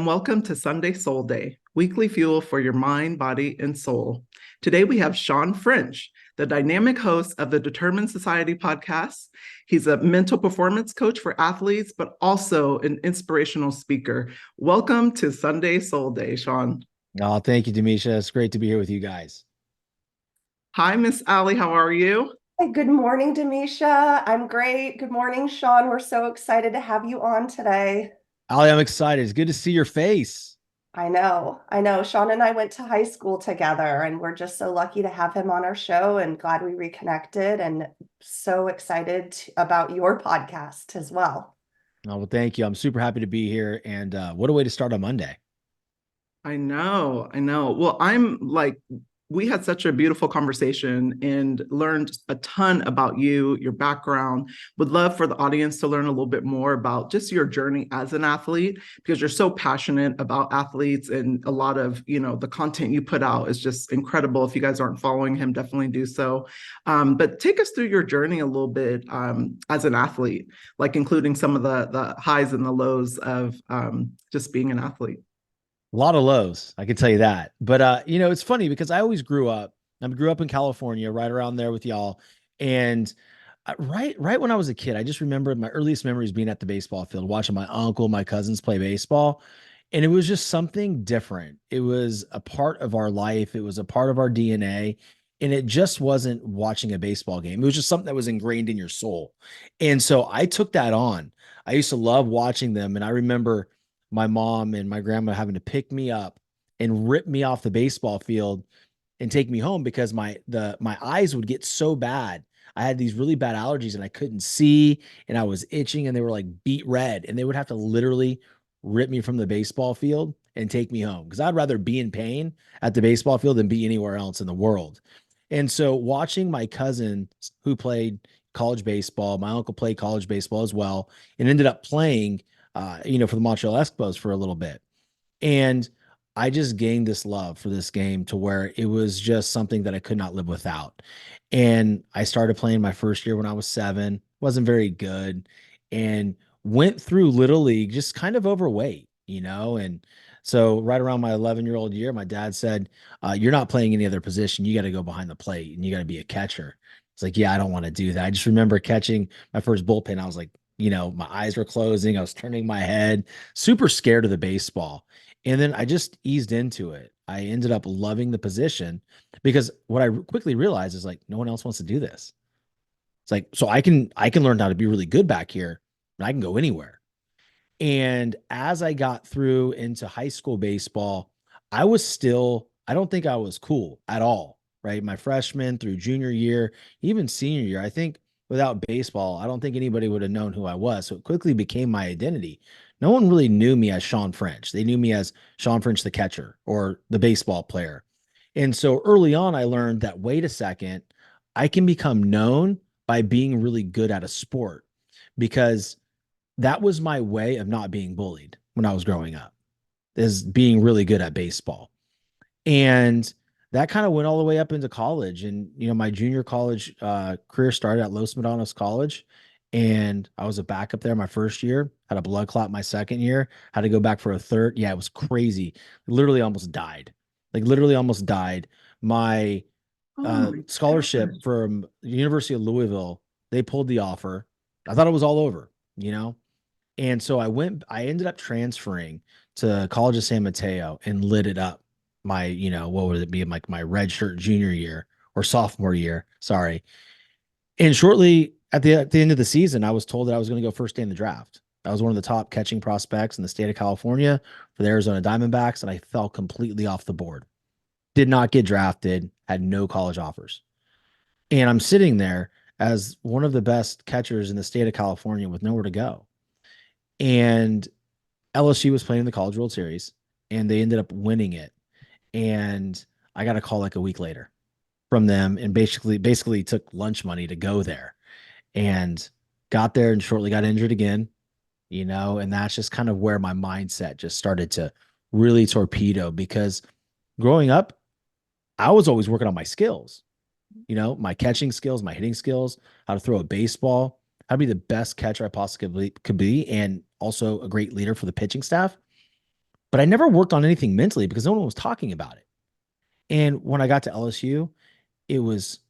Welcome to Sunday SoulDay, weekly fuel for your mind, body, and soul. Today we have Shawn French, the dynamic host of the Determined Society podcast. He's a mental performance coach for athletes, but also an inspirational speaker. Welcome to Sunday SoulDay, Shawn. Oh, thank you, Demisha. It's great to be here with you guys. Hi, Miss Alli. How are you? Hey, good morning, Demisha. I'm great. Good morning, Shawn. We're so excited to have you on today. Alli, I'm excited. It's good to see your face. I know. Shawn and I went to high school together, and we're just so lucky to have him on our show and glad we reconnected and so excited about your podcast as well. Oh, well, thank you. I'm super happy to be here. And what a way to start on Monday. I know. Well, we had such a beautiful conversation and learned a ton about you, your background. Would love for the audience to learn a little bit more about just your journey as an athlete, because you're so passionate about athletes, and a lot of, the content you put out is just incredible. If you guys aren't following him, definitely do so. But take us through your journey a little bit as an athlete, like including some of the highs and the lows of just being an athlete. A lot of lows, I can tell you that. But it's funny because I always grew up. I grew up in California, right around there with y'all. And right when I was a kid, I just remember my earliest memories being at the baseball field, watching my uncle, my cousins play baseball. And it was just something different. It was a part of our life. It was a part of our DNA. And it just wasn't watching a baseball game. It was just something that was ingrained in your soul. And so I took that on. I used to love watching them. And I remember my mom and my grandma having to pick me up and rip me off the baseball field and take me home because my eyes would get so bad. I had these really bad allergies and I couldn't see and I was itching and they were like beet red, and they would have to literally rip me from the baseball field and take me home because I'd rather be in pain at the baseball field than be anywhere else in the world. And so watching my cousin who played college baseball, my uncle played college baseball as well, and ended up playing for the Montreal Expos for a little bit. And I just gained this love for this game to where it was just something that I could not live without. And I started playing my first year when I was 7, wasn't very good, and went through Little League just kind of overweight, and so right around my 11-year-old year, my dad said, you're not playing any other position. You got to go behind the plate and you got to be a catcher. It's like, yeah, I don't want to do that. I just remember catching my first bullpen. I was like, my eyes were closing. I was turning my head, super scared of the baseball. And then I just eased into it. I ended up loving the position because what I quickly realized is like, no one else wants to do this. It's like, so I can learn how to be really good back here, and I can go anywhere. And as I got through into high school baseball, I don't think I was cool at all, right? My freshman through junior year, even senior year, I think without baseball, I don't think anybody would have known who I was. So it quickly became my identity. No one really knew me as Shawn French. They knew me as Shawn French, the catcher or the baseball player. And so early on, I learned that, wait a second, I can become known by being really good at a sport, because that was my way of not being bullied when I was growing up, is being really good at baseball. And that kind of went all the way up into college. And, my junior college career started at Los Medanos College. And I was a backup there my first year, had a blood clot my second year, had to go back for a third. Yeah, it was crazy. Literally almost died. Like literally almost died. My scholarship from the University of Louisville, they pulled the offer. I thought it was all over, And so I ended up transferring to College of San Mateo and lit it up my, what would it be, like my red shirt junior year or sophomore year. Sorry. And shortly at the end of the season, I was told that I was going to go first day in the draft. I was one of the top catching prospects in the state of California for the Arizona Diamondbacks, and I fell completely off the board. Did not get drafted, had no college offers. And I'm sitting there as one of the best catchers in the state of California with nowhere to go. And LSU was playing in the College World Series, and they ended up winning it. And I got a call like a week later from them, and basically took lunch money to go there, and got there and shortly got injured again, and that's just kind of where my mindset just started to really torpedo, because growing up, I was always working on my skills, my catching skills, my hitting skills, how to throw a baseball, how to be the best catcher I possibly could be, and also a great leader for the pitching staff. but I never worked on anything mentally because no one was talking about it. And when I got to LSU, it was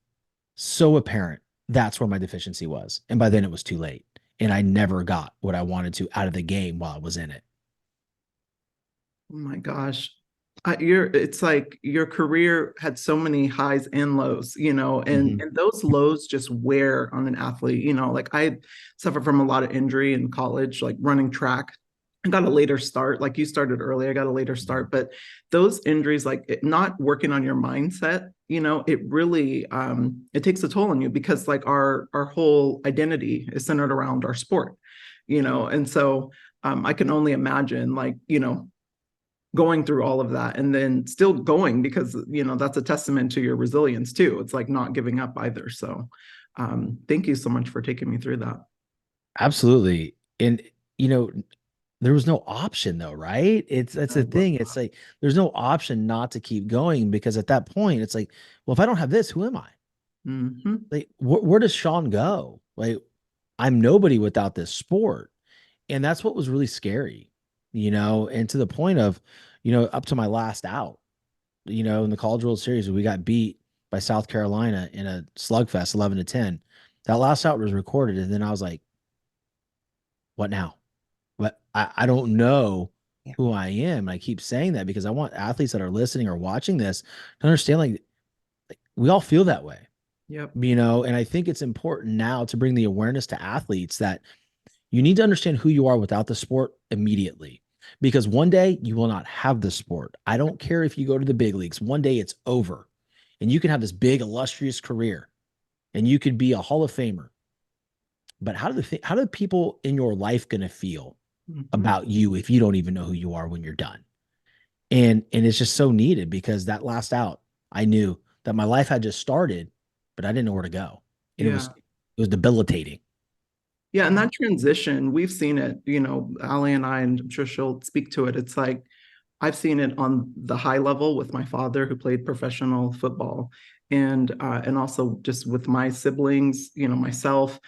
so apparent that's where my deficiency was. And by then it was too late. And I never got what I wanted to out of the game while I was in it. Oh my gosh. It's like your career had so many highs and lows, Mhm. and those lows just wear on an athlete, like I suffered from a lot of injury in college, like running track. I got a later start, like you started early, I got a later start, but those injuries, like not working on your mindset, it really, it takes a toll on you because like our whole identity is centered around our sport, and so I can only imagine like, going through all of that and then still going because that's a testament to your resilience too. It's like not giving up either. So thank you so much for taking me through that. Absolutely. And you know, there was no option though, right? That's the thing. It's like there's no option not to keep going because at that point it's like, well, if I don't have this, who am I? Mm-hmm. Like where does Shawn go? Like I'm nobody without this sport. And that's what was really scary, and to the point of, up to my last out, in the College World Series, we got beat by South Carolina in a slugfest, 11-10. That last out was recorded. And then I was like, what now? But I don't know Yeah. who I am. And I keep saying that because I want athletes that are listening or watching this to understand like we all feel that way, Yep. and I think it's important now to bring the awareness to athletes that you need to understand who you are without the sport immediately because one day you will not have the sport. I don't care if you go to the big leagues, one day it's over and you can have this big illustrious career and you could be a Hall of Famer. But how do people in your life going to feel Mm-hmm. about you if you don't even know who you are when you're done? And it's just so needed because that last out, I knew that my life had just started, but I didn't know where to go. And Yeah. it was debilitating. Yeah. And that transition, we've seen it, Alli and I, and I'm sure she'll speak to it. It's like I've seen it on the high level with my father who played professional football and also just with my siblings, myself,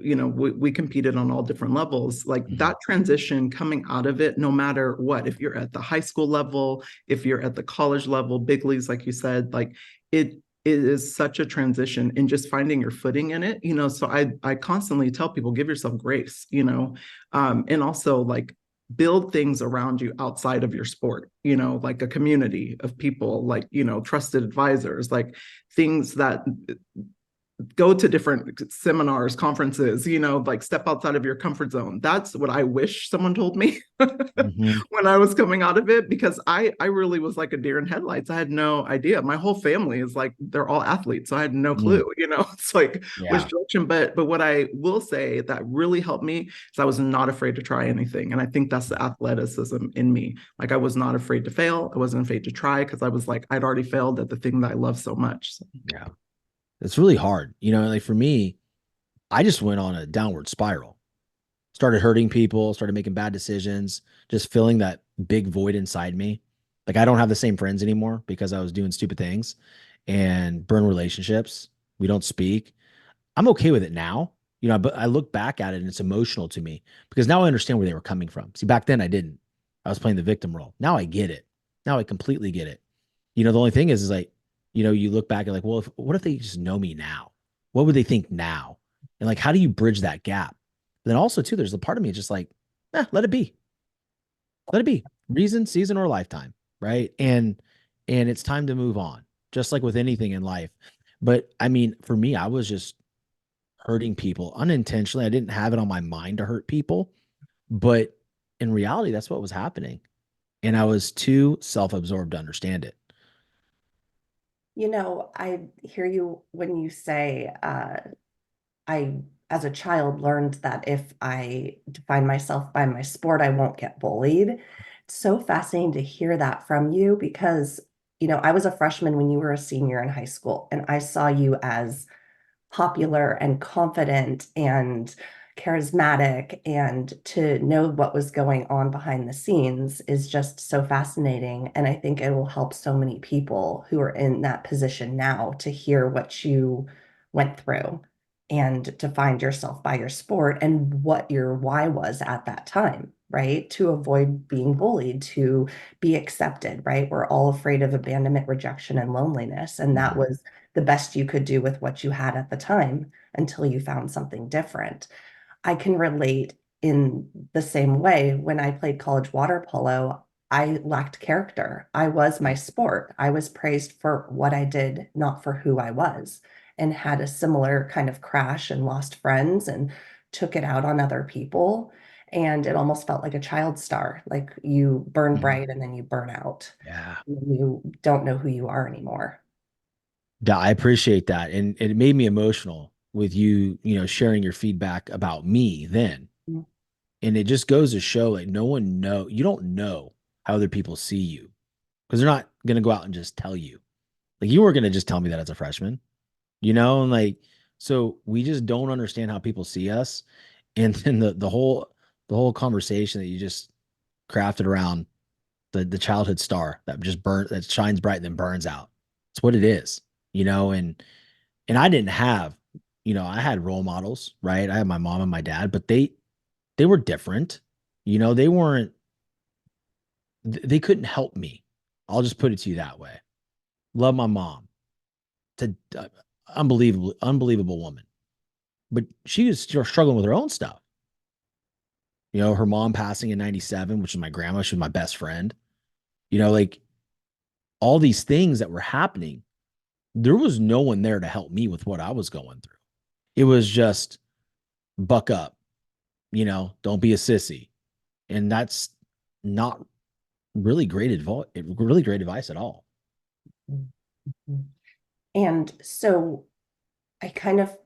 we competed on all different levels. Like Mhm. that transition coming out of it, no matter what, if you're at the high school level, if you're at the college level, big leagues, like you said, like it is such a transition in just finding your footing in it, so I constantly tell people, give yourself grace, and also like build things around you outside of your sport, like a community of people, like, trusted advisors, like things that go to different seminars, conferences, like step outside of your comfort zone. That's what I wish someone told me Mhm. when I was coming out of it, because I really was like a deer in headlights. I had no idea. My whole family is like, they're all athletes. So I had no Mm. clue, it's like which Yeah. direction. But what I will say that really helped me is I was not afraid to try anything. And I think that's the athleticism in me. Like I was not afraid to fail. I wasn't afraid to try because I was like, I'd already failed at the thing that I love so much. So, Yeah. It's really hard. Like for me, I just went on a downward spiral. Started hurting people, started making bad decisions, just filling that big void inside me. Like I don't have the same friends anymore because I was doing stupid things and burn relationships. We don't speak. I'm okay with it now, but I look back at it and it's emotional to me because now I understand where they were coming from. See, back then I didn't. I was playing the victim role. Now I get it. Now I completely get it. The only thing is like, you look back and like, well, what if they just know me now? What would they think now? And like, how do you bridge that gap? But then also too, there's a part of me just like, let it be. Let it be. Reason, season, or lifetime, right? And it's time to move on, just like with anything in life. But I mean, for me, I was just hurting people unintentionally. I didn't have it on my mind to hurt people, but in reality, that's what was happening. And I was too self-absorbed to understand it. I hear you when you say, I, as a child, learned that if I define myself by my sport, I won't get bullied. It's so fascinating to hear that from you because, I was a freshman when you were a senior in high school, and I saw you as popular and confident and charismatic. And to know what was going on behind the scenes is just so fascinating. And I think it will help so many people who are in that position now to hear what you went through. and defined yourself by your sport and what your why was at that time, right? To avoid being bullied, to be accepted, right? We're all afraid of abandonment, rejection, and loneliness. And that was the best you could do with what you had at the time until you found something different. I can relate in the same way. When I played college water polo, I lacked character. I was my sport. I was praised for what I did, not for who I was, and had a similar kind of crash and lost friends and took it out on other people. And it almost felt like a child star, like you burn bright and then you burn out. Yeah. You don't know who you are anymore. Yeah, I appreciate that. And it made me emotional with you, sharing your feedback about me then. Mm. And it just goes to show like you don't know how other people see you because they're not going to go out and just tell you. Like you weren't going to just tell me that as a freshman, and like, so we just don't understand how people see us. And then the whole conversation that you just crafted around the childhood star that shines bright and then burns out. It's what it is, and I didn't have, I had role models, right? I had my mom and my dad, but they were different. They weren't, they couldn't help me. I'll just put it to you that way. Love my mom. To unbelievable woman. But she was still struggling with her own stuff. Her mom passing in 97, which is my grandma, she was my best friend. Like all these things that were happening, there was no one there to help me with what I was going through. It was just buck up, don't be a sissy. And that's not really great advice at all. And so I kind of,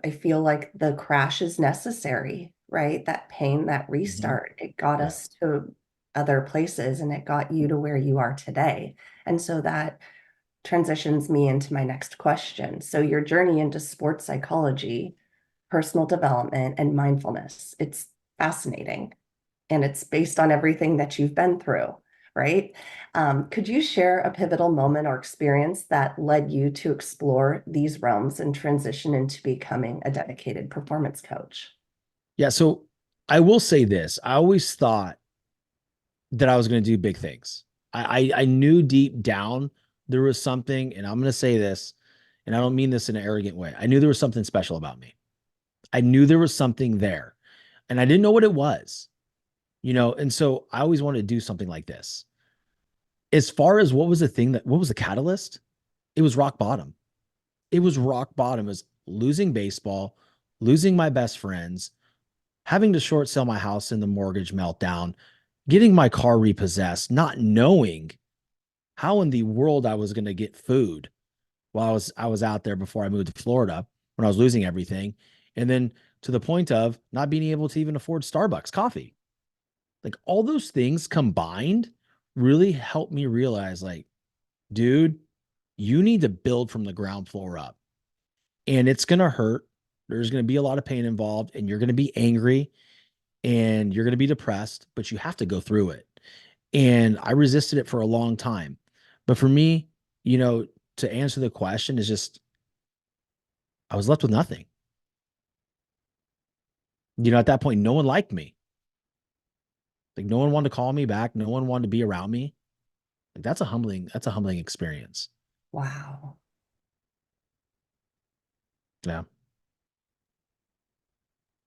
I feel like the crash is necessary, right? That pain, that restart, it got Yeah. us to other places and it got you to where you are today. And so that transitions me into my next question. So your journey into sports psychology, personal development, and mindfulness, it's fascinating. And it's based on everything that you've been through, right? Could you share a pivotal moment or experience that led you to explore these realms and transition into becoming a dedicated performance coach? Yeah. So I will say this. I always thought that I was going to do big things. I knew deep down there was something, and I'm going to say this, and I don't mean this in an arrogant way. I knew there was something special about me. I knew there was something there, and I didn't know what it was, and so I always wanted to do something like this. As far as what was the catalyst? It was rock bottom. It was rock bottom. It was losing baseball, losing my best friends, having to short sell my house in the mortgage meltdown, getting my car repossessed, not knowing how in the world I was going to get food while I was out there before I moved to Florida when I was losing everything. And then to the point of not being able to even afford Starbucks coffee. Like all those things combined really helped me realize like, dude, you need to build from the ground floor up. And it's going to hurt. There's going to be a lot of pain involved and you're going to be angry and you're going to be depressed, but you have to go through it. And I resisted it for a long time. But for me, to answer the question is just, I was left with nothing. At that point, no one liked me. Like no one wanted to call me back. No one wanted to be around me. Like that's a humbling experience. Wow. Yeah.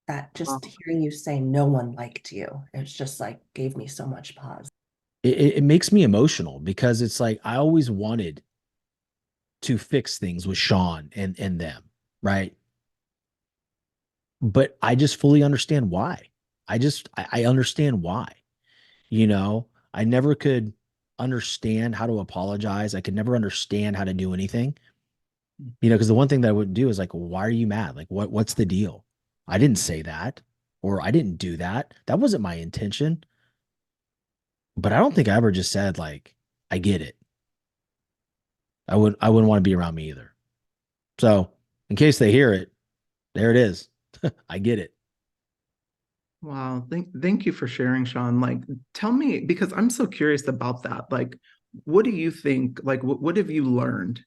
That Wow. just hearing you say no one liked you, it's just like gave me so much pause. It makes me emotional because it's like I always wanted to fix things with Shawn and them, right? But I just fully understand why. I understand why. I never could understand how to apologize. I could never understand how to do anything. Because the one thing that I wouldn't do is like, why are you mad? Like what's the deal? I didn't say that or I didn't do that. That wasn't my intention. But I don't think I ever just said like, I get it. I wouldn't want to be around me either. So in case they hear it, there it is. I get it. Wow. Thank you for sharing, Shawn. Like, tell me, because I'm so curious about that. Like, what do you think? Like, what have you learned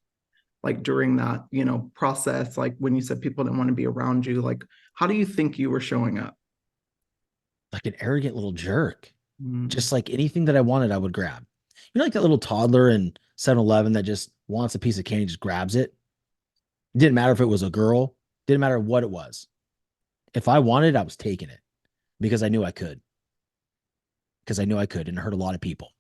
like during that, process, like when you said people didn't want to be around you, like how do you think you were showing up? Like an arrogant little jerk. Mm. Just like anything that I wanted, I would grab. Like that little toddler in 7-Eleven that just wants a piece of candy, just grabs it. Didn't matter if it was a girl, didn't matter what it was. If I wanted, I was taking it because I knew I could. Because I knew I could, and it hurt a lot of people.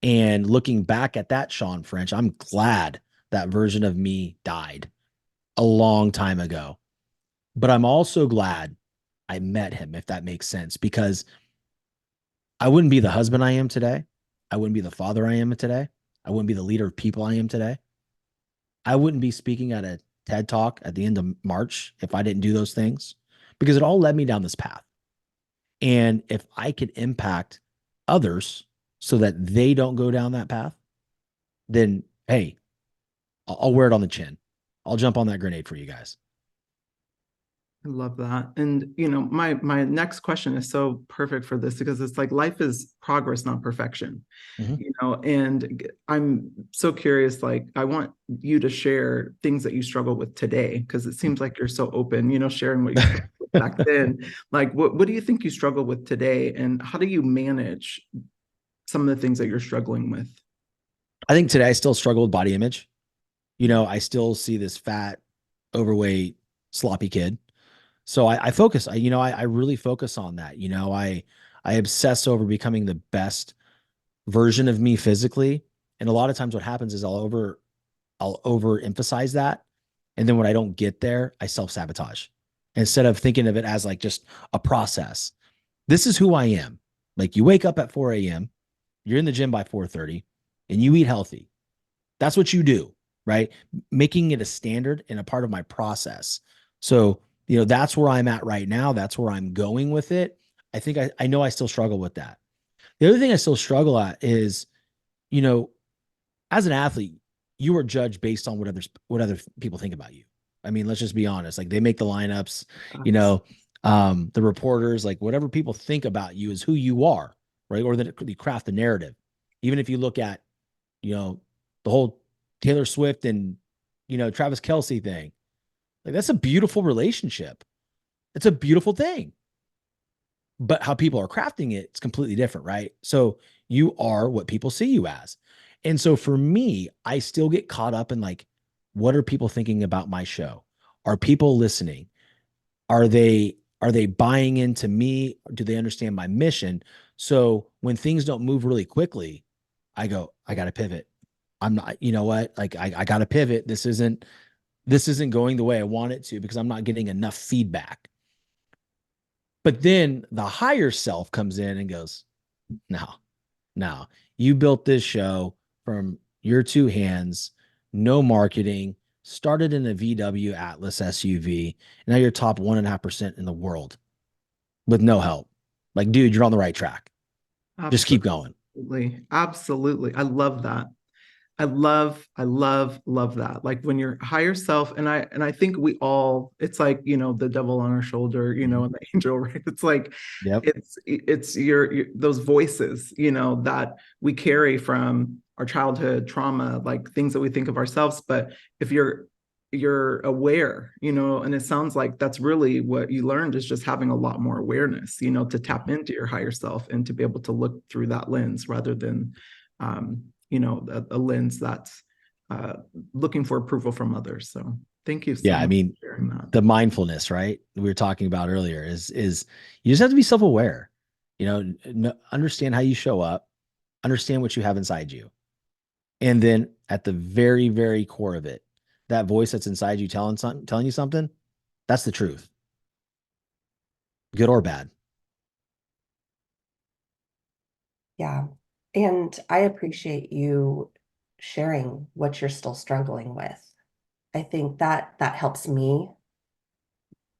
And looking back at that Shawn French, I'm glad that version of me died a long time ago. But I'm also glad I met him, if that makes sense, because I wouldn't be the husband I am today. I wouldn't be the father I am today. I wouldn't be the leader of people I am today. I wouldn't be speaking at a TED Talk at the end of March if I didn't do those things, because it all led me down this path. And if I could impact others so that they don't go down that path, then hey, I'll wear it on the chin. I'll jump on that grenade for you guys. I love that. And my next question is so perfect for this because it's like life is progress, not perfection. Mhm. And I'm so curious, like I want you to share things that you struggle with today because it seems like you're so open, sharing what you struggled with back then. Like what do you think you struggle with today and how do you manage some of the things that you're struggling with? I think today I still struggle with body image. I still see this fat, overweight, sloppy kid. So I focus, I really focus on that. I obsess over becoming the best version of me physically. And a lot of times what happens is I'll overemphasize that. And then when I don't get there, I self-sabotage instead of thinking of it as like just a process. This is who I am. Like you wake up at 4 a.m., you're in the gym by 4:30, and you eat healthy. That's what you do, right? Making it a standard and a part of my process. So, that's where I'm at right now. That's where I'm going with it. I think I know I still struggle with that. The other thing I still struggle at is, you know, as an athlete, you are judged based on what other people think about you. I mean, let's just be honest. Like they make the lineups, the reporters, like whatever people think about you is who you are, right? Or that they craft the narrative. Even if you look at, the whole Taylor Swift and Travis Kelce thing, like that's a beautiful relationship. It's a beautiful thing. But how people are crafting it, it's completely different, right? So you are what people see you as. And so for me, I still get caught up in like, what are people thinking about my show? Are people listening? Are they buying into me? Do they understand my mission? So when things don't move really quickly, I go, I got to pivot. I'm not, you know what? Like I got to pivot. This isn't going the way I want it to because I'm not getting enough feedback. But then the higher self comes in and goes, no, no, you built this show from your two hands, no marketing, started in a VW Atlas SUV, and now you're top 1.5% in the world with no help. Like, dude, you're on the right track. Just keep going. Absolutely. Absolutely. I love that. I love that. Like when your higher self, and I think we all, it's like, the devil on our shoulder, and the angel, right? It's like, Yep. it's your those voices, that we carry from our childhood trauma, like things that we think of ourselves. But if you're aware, and it sounds like that's really what you learned is just having a lot more awareness, to tap into your higher self and to be able to look through that lens rather than a lens that's looking for approval from others. So thank you so Yeah, I much mean, for sharing that. the mindfulness, right? We were talking about earlier is you just have to be self-aware. Understand how you show up, understand what you have inside you. And then at the very, very core of it, that voice that's inside you telling you something, that's the truth, good or bad. Yeah. And I appreciate you sharing what you're still struggling with. I think that helps me.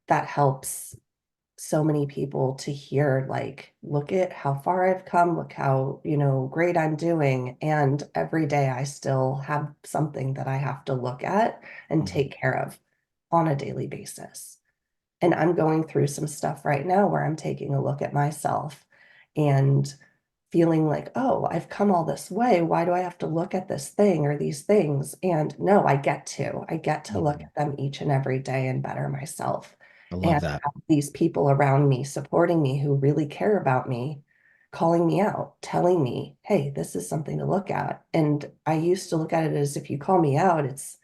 That helps so many people to hear, like, look at how far I've come, look how, great I'm doing. And every day I still have something that I have to look at and take care of on a daily basis. And I'm going through some stuff right now where I'm taking a look at myself and feeling like, oh, I've come all this way. Why do I have to look at this thing or these things? And no, I get to look Mhm. at them each and every day and better myself. I love And that. have these people around me supporting me who really care about me, calling me out, telling me, hey, this is something to look at. And I used to look at it as if you call me out, it's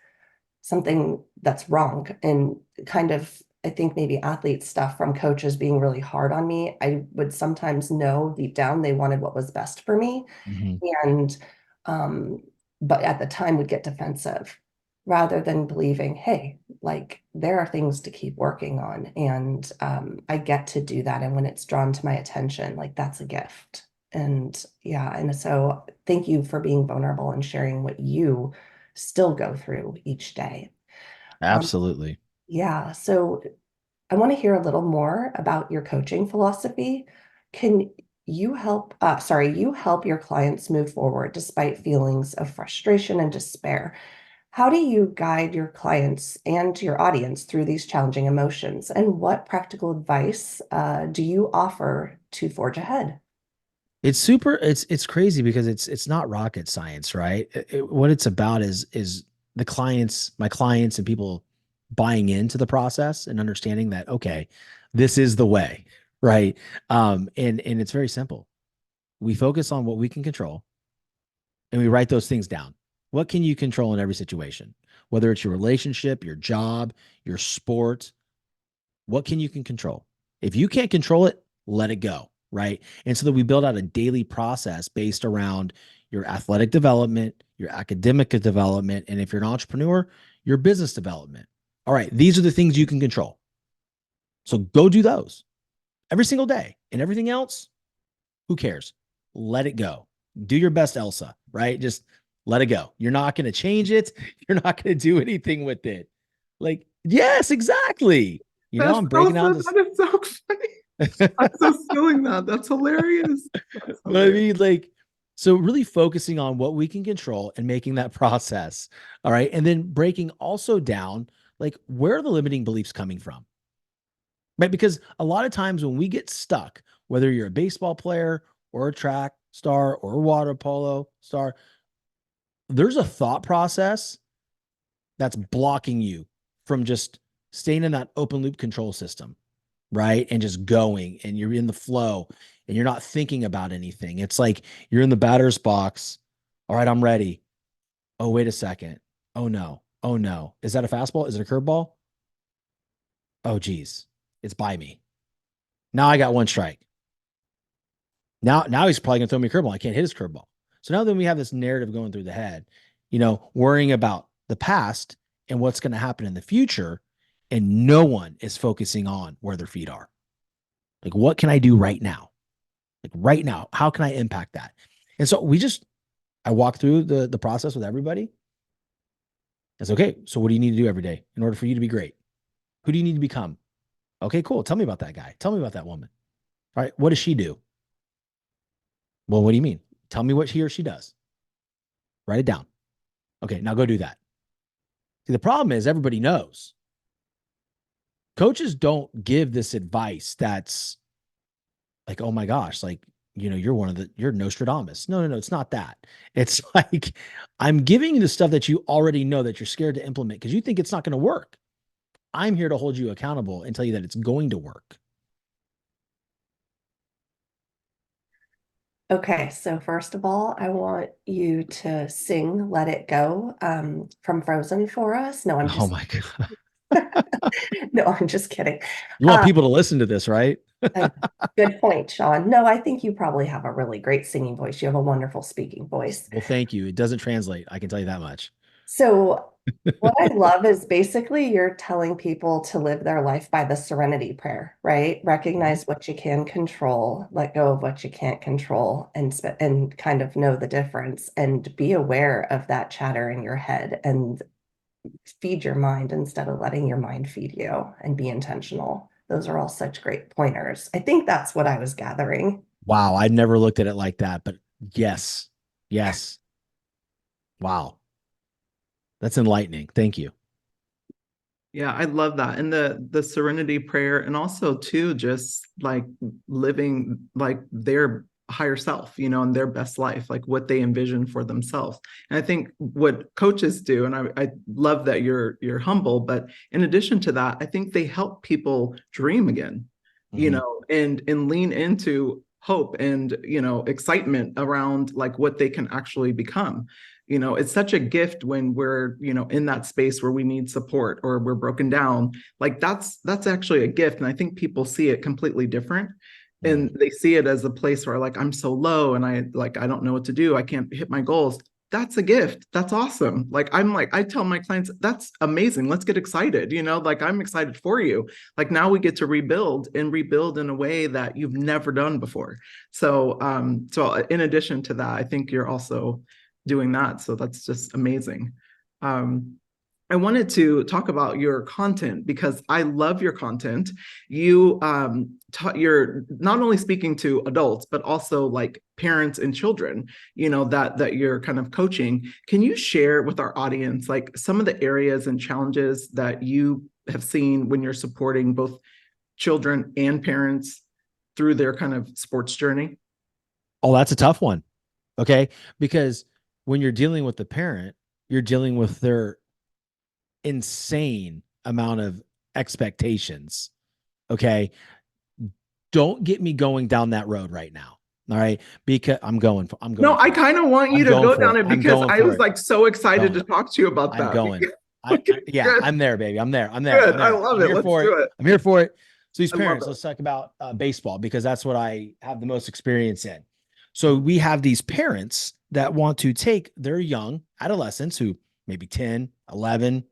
something that's wrong. And kind of, I think maybe athlete stuff from coaches being really hard on me. I would sometimes know deep down they wanted what was best for me. Mhm. And, um, but at the time would get defensive rather than believing, hey, like there are things to keep working on. And I get to do that. And when it's drawn to my attention, like that's a gift. And yeah, and so thank you for being vulnerable and sharing what you still go through each day. Um, Absolutely. yeah, so I want to hear a little more about your coaching philosophy. Can you help your clients move forward despite feelings of frustration and despair. How do you guide your clients and your audience through these challenging emotions? And what practical advice do you offer to forge ahead? It's crazy because it's not rocket science, right? What it's about is my clients and people buying into the process and understanding that, okay, this is the way, right? And it's very simple. We focus on what we can control and we write those things down. What can you control in every situation? Whether it's your relationship, your job, your sport, what can control? If you can't control it, let it go, right? And so that we build out a daily process based around your athletic development, your academic development, and if you're an entrepreneur, your business development. All right, these are the things you can control. So go do those every single day. And everything else, who cares? Let it go. Do your best, Elsa, right? Just let it go. You're not going to change it. You're not going to do anything with it. Like, yes, exactly. That's I'm breaking down Elsa. this. That is so funny. I'm so stealing that. That's hilarious. That's But I hilarious. mean, like, so really focusing on what we can control and making that process. All right. And then breaking also down, like, where are the limiting beliefs coming from? Right. Because a lot of times when we get stuck, whether you're a baseball player or a track star or a water polo star, there's a thought process that's blocking you from just staying in that open loop control system, right? And just going and you're in the flow and you're not thinking about anything. It's like you're in the batter's box. All right, I'm ready. Oh, wait a second. Oh no. Oh no. Is that a fastball? Is it a curveball? Oh geez. It's by me. Now I got one strike. Now he's probably gonna throw me a curveball. I can't hit his curveball. So now then we have this narrative going through the head, worrying about the past and what's going to happen in the future. And no one is focusing on where their feet are. Like, what can I do right now? Like right now, how can I impact that? And so I walk through the process with everybody. It's okay. So what do you need to do every day in order for you to be great? Who do you need to become? Okay, cool. Tell me about that guy. Tell me about that woman. All right. What does she do? Well, what do you mean? Tell me what he or she does. Write it down. Okay, now go do that. See, the problem is everybody knows. Coaches don't give this advice that's like, oh my gosh, like, you're Nostradamus. No, it's not that. It's like, I'm giving you the stuff that you already know that you're scared to implement because you think it's not going to work. I'm here to hold you accountable and tell you that it's going to work. Okay, so first of all, I want you to sing Let It Go from Frozen for us. No, I'm Oh just my God. no, I'm just kidding. You want Uh, people to listen to this, right? uh, good point, Shawn. No, I think you probably have a really great singing voice. You have a wonderful speaking voice. Well, thank you. It doesn't translate. I can tell you that much. So what I love is basically you're telling people to live their life by the serenity prayer, right? Mhm. Recognize what you can control, let go of what you can't control, and kind of know the difference and be aware of that chatter in your head and feed your mind instead of letting your mind feed you and be intentional. Those are all such great pointers. I think that's what I was gathering. Wow. I never looked at it like that, but yes. Yes. Wow. That's enlightening. Thank you. Yeah, I love that. And the serenity prayer, and also too just like living like their higher self, and their best life, like what they envision for themselves. And I think what coaches do, and I love that you're humble, but in addition to that, I think they help people dream again, and lean into hope and, excitement around like what they can actually become. It's such a gift when we're, in that space where we need support or we're broken down. Like that's actually a gift. And I think people see it completely different. And they see it as a place where like, I'm so low and I don't know what to do. I can't hit my goals. That's a gift. That's awesome. I tell my clients, that's amazing. Let's get excited. Like I'm excited for you. Like now we get to rebuild in a way that you've never done before. So in addition to that, I think you're also doing that. So that's just amazing. I wanted to talk about your content because I love your content. You're not only speaking to adults, but also like parents and children, that you're kind of coaching. Can you share with our audience, like some of the areas and challenges that you have seen when you're supporting both children and parents through their kind of sports journey? Oh, that's a tough one. Okay. Because when you're dealing with the parent, you're dealing with their insane amount of expectations. Okay. Don't get me going down that road right now. All right. Because I'm going. No, I kind of want you to go down it because I was like so excited to talk to you about that. I'm going. Yeah, Good. I'm there, baby. I'm there. Good. I love it. Let's do it. I'm here for it. So these parents, let's talk about baseball because that's what I have the most experience in. So we have these parents that want to take their young adolescents who maybe 10, 11,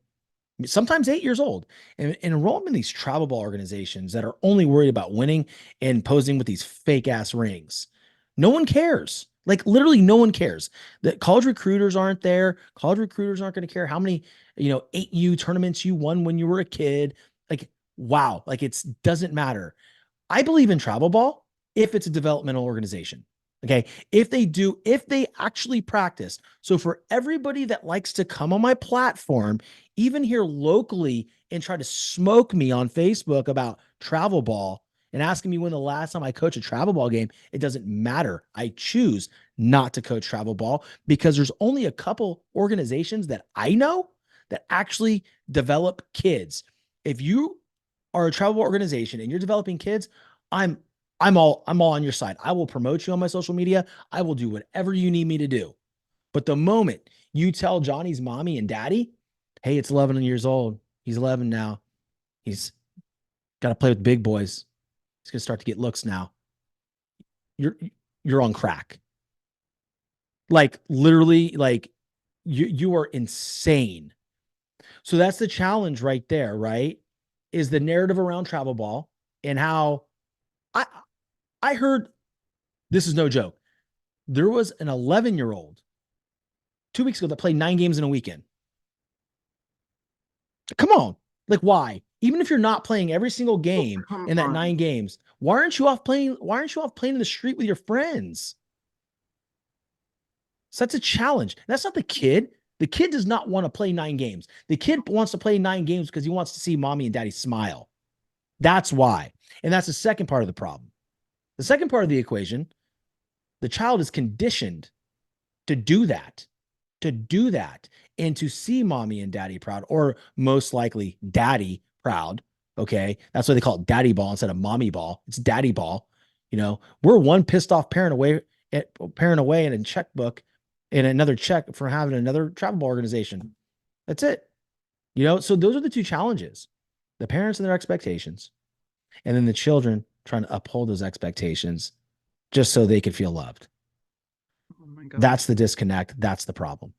sometimes 8 years old and enroll them in these travel ball organizations that are only worried about winning and posing with these fake ass rings. No one cares. Like literally no one cares. That college recruiters aren't there. College recruiters aren't going to care how many, 8U tournaments you won when you were a kid. Like, wow. Like it doesn't matter. I believe in travel ball if it's a developmental organization. Okay. If they actually practice. So for everybody that likes to come on my platform, even here locally and try to smoke me on Facebook about travel ball and asking me when the last time I coached a travel ball game, it doesn't matter. I choose not to coach travel ball because there's only a couple organizations that I know that actually develop kids. If you are a travel organization and you're developing kids, I'm all on your side. I will promote you on my social media. I will do whatever you need me to do. But the moment you tell Johnny's mommy and daddy, hey, it's 11 years old. He's 11 now. He's got to play with big boys. He's going to start to get looks now. You're on crack. Like literally, like you are insane. So that's the challenge right there, right? Is the narrative around travel ball and how I heard, this is no joke. There was an 11-year-old 2 weeks ago that played 9 games in a weekend. Come on. Like, why? Even if you're not playing every single game in that 9 games, why aren't you off playing? Why aren't you off playing in the street with your friends? So that's a challenge. That's not the kid. The kid does not want to play 9 games. The kid wants to play 9 games because he wants to see mommy and daddy smile. That's why. And that's the second part of the problem. The second part of the equation, the child is conditioned to do that, and to see mommy and daddy proud, or most likely daddy proud. Okay. That's why they call it daddy ball instead of mommy ball. It's daddy ball. We're one pissed off parent away in a checkbook and another check for having another travel ball organization. That's it. So those are the two challenges, the parents and their expectations, and then the children trying to uphold those expectations just so they could feel loved. Oh my God. That's the disconnect. That's the problem.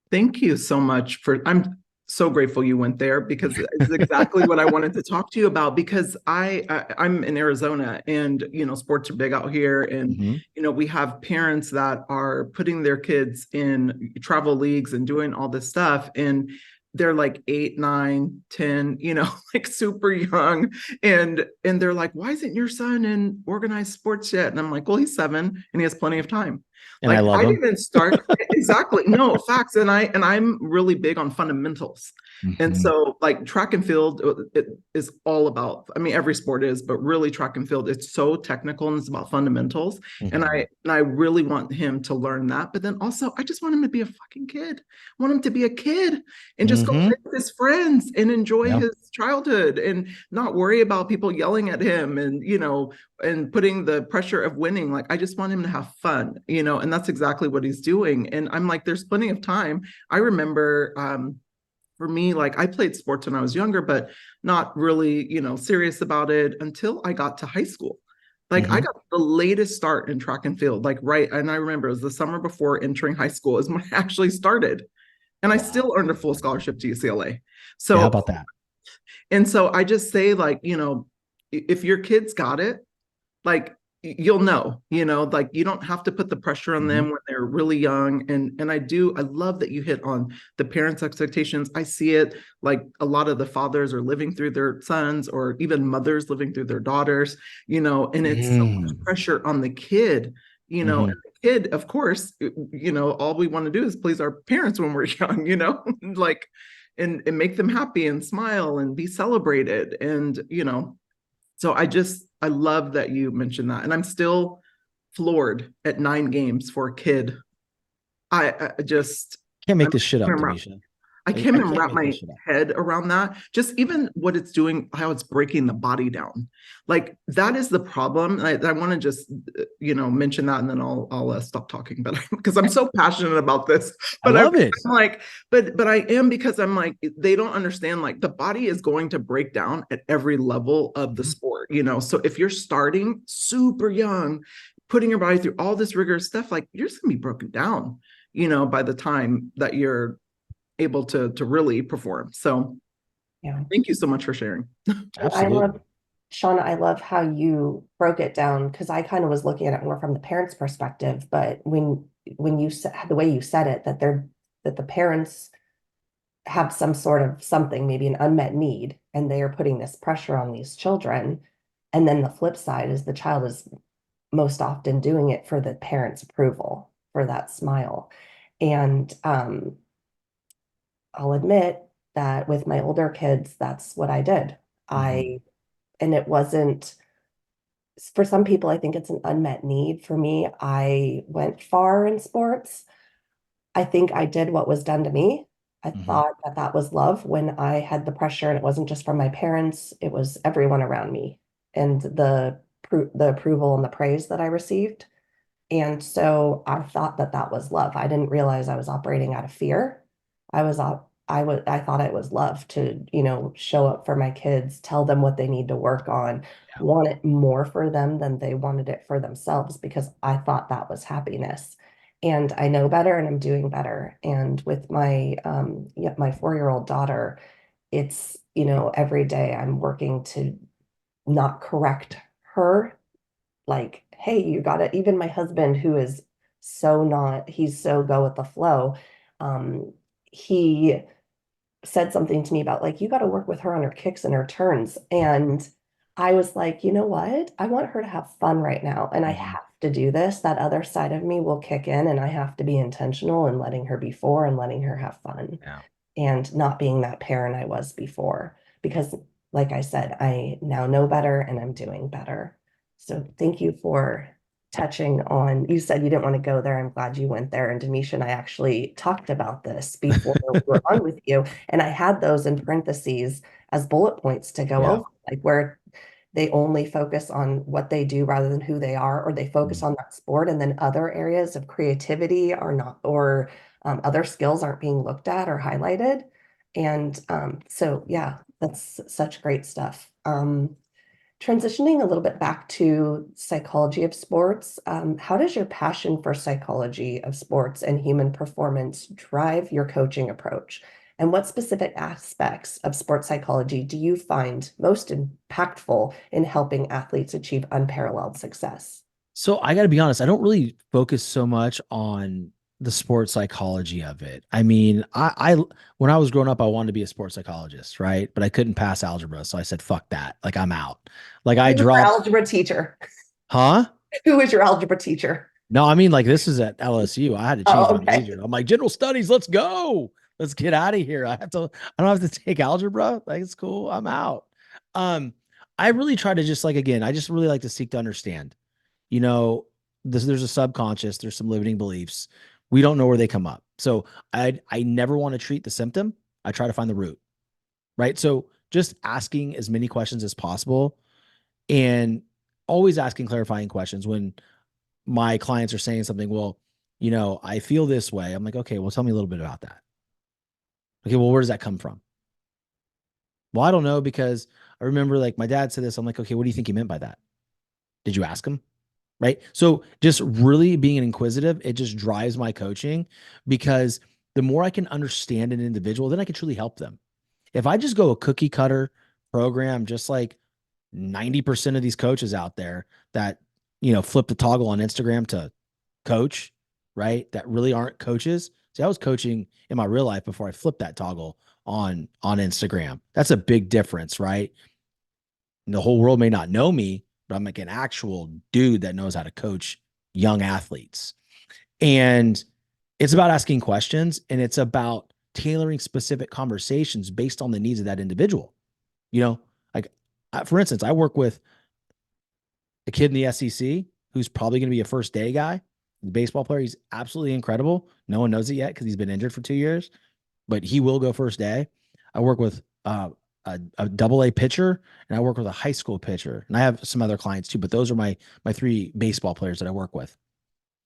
Thank you so much I'm so grateful you went there because it's exactly what I wanted to talk to you about, because I'm in Arizona and, sports are big out here. And, we have parents that are putting their kids in travel leagues and doing all this stuff. And they're like 8, 9, 10, like super young. And they're like, why isn't your son in organized sports yet? And I'm like, well, he's 7 and he has plenty of time. And I Like love I them. didn't start exactly. No, facts. And I'm really big on fundamentals. And Mhm. so like track and field it is all about, I mean, every sport is, but really track and field, it's so technical and it's about fundamentals. And Mhm. I really want him to learn that. But then also I just want him to be a fucking kid. I want him to be a kid and just go Mhm. play with his friends and enjoy Yeah. his childhood and not worry about people yelling at him and, and putting the pressure of winning. Like, I just want him to have fun, and that's exactly what he's doing. And I'm like, there's plenty of time. I remember, for me, like I played sports when I was younger, but not really, serious about it until I got to high school. Like I Mhm. got the latest start in track and field, like right. And I remember it was the summer before entering high school is when I actually started. And I Wow. still earned a full scholarship to UCLA. Yeah, how So, about that? and so I just say, like, if your kids got it, like you'll know, like you don't have to put the pressure on them Mhm. when they're really young. And I love that you hit on the parents' expectations. I see it like a lot of the fathers are living through their sons or even mothers living through their daughters, and it's so much Mm. pressure on the kid, and Mhm. the kid, of course, all we want to do is please our parents when we're young, like, and make them happy and smile and be celebrated. And, so I love that you mentioned that. And I'm still floored at 9 games for a kid. I just, Can't I'm, make this shit up, Demisha. I I, can't I even can't wrap make this my shit up. head around that. Just even what it's doing, how it's breaking the body down. Like that is the problem. I want to just, mention that, and then I'll stop talking. But because I'm so passionate about this, I but love it. I'm like, but I am, because I'm like, they don't understand. Like the body is going to break down at every level of the Mhm. sport. So if you're starting super young, putting your body through all this rigorous stuff, like you're just gonna be broken down, by the time that you're able to really perform. So Yeah. thank you so much for sharing. I Absolutely. love, Shauna, I love how you broke it down because I kind of was looking at it more from the parents' perspective. But when you said the way you said it, that the parents have some sort of something, maybe an unmet need, and they are putting this pressure on these children. And then the flip side is the child is most often doing it for the parents' approval, for that smile. And I'll admit that with my older kids, that's what I did. Mhm. And it wasn't, for some people, I think it's an unmet need. For me, I went far in sports. I think I did what was done to me. I Mhm. thought that that was love when I had the pressure, and it wasn't just from my parents, it was everyone around me and the approval and the praise that I received. And so I thought that that was love. I didn't realize I was operating out of fear. I thought it was love to, show up for my kids, tell them what they need to work on, Yeah. want it more for them than they wanted it for themselves, because I thought that was happiness. And I know better and I'm doing better. And with my yeah, my 4-year-old daughter, it's, every day I'm working to not correct her, like, hey, you got it. Even my husband, who is so not, he's so go with the flow. He said something to me about, like, you got to work with her on her kicks and her turns. And I was like, you know what? I want her to have fun right now. And I Mhm. have to do this. That other side of me will kick in, and I have to be intentional in letting her be for and letting her have fun Yeah. and not being that parent I was before. Because, like I said, I now know better and I'm doing better. So thank you for touching on, you said you didn't want to go there. I'm glad you went there. And Demisha and I actually talked about this before we were on with you. And I had those in parentheses as bullet points to go Yeah. over, like where they only focus on what they do rather than who they are, or they focus Mhm. on that sport, and then other areas of creativity are not, or other skills aren't being looked at or highlighted. And so, yeah, that's such great stuff. Transitioning a little bit back to psychology of sports, how does your passion for psychology of sports and human performance drive your coaching approach? And what specific aspects of sports psychology do you find most impactful in helping athletes achieve unparalleled success? So I got to be honest, I don't really focus so much on the sports psychology of it. I mean, when I was growing up, I wanted to be a sports psychologist, right? But I couldn't pass algebra, so I said, "Fuck that! Like I'm out." Like I Who was your dropped, algebra teacher? huh? Who was your algebra teacher? No, I mean, like, this is at LSU. I had to change Oh, my okay. major. I'm like, general studies, let's go. Let's get out of here. I don't have to take algebra. Like, it's cool. I'm out. Um, I really try to just like, again, I just really like to seek to understand, you know, there's a subconscious, there's some limiting beliefs. We don't know where they come up. So I never want to treat the symptom. I try to find the root, right? So just asking as many questions as possible and always asking clarifying questions when my clients are saying something, well, I feel this way. I'm like, okay, well, tell me a little bit about that. Okay, well, where does that come from? Well, I don't know because I remember like my dad said this. I'm like, okay, what do you think he meant by that? Did you ask him? Right. So just really being inquisitive, it just drives my coaching because the more I can understand an individual, then I can truly help them. If I just go a cookie cutter program, just like 90% of these coaches out there that, flip the toggle on Instagram to coach, right? That really aren't coaches. See, I was coaching in my real life before I flipped that toggle on Instagram. That's a big difference, right? And the whole world may not know me, but I'm like an actual dude that knows how to coach young athletes. And it's about asking questions and it's about tailoring specific conversations based on the needs of that individual. Like for instance, I work with a kid in the SEC who's probably going to be a first day guy, the baseball player. He's absolutely incredible. No one knows it yet because he's been injured for 2 years, but he will go first day. I work with a double A pitcher and I work with a high school pitcher. And I have some other clients too, but those are my three baseball players that I work with.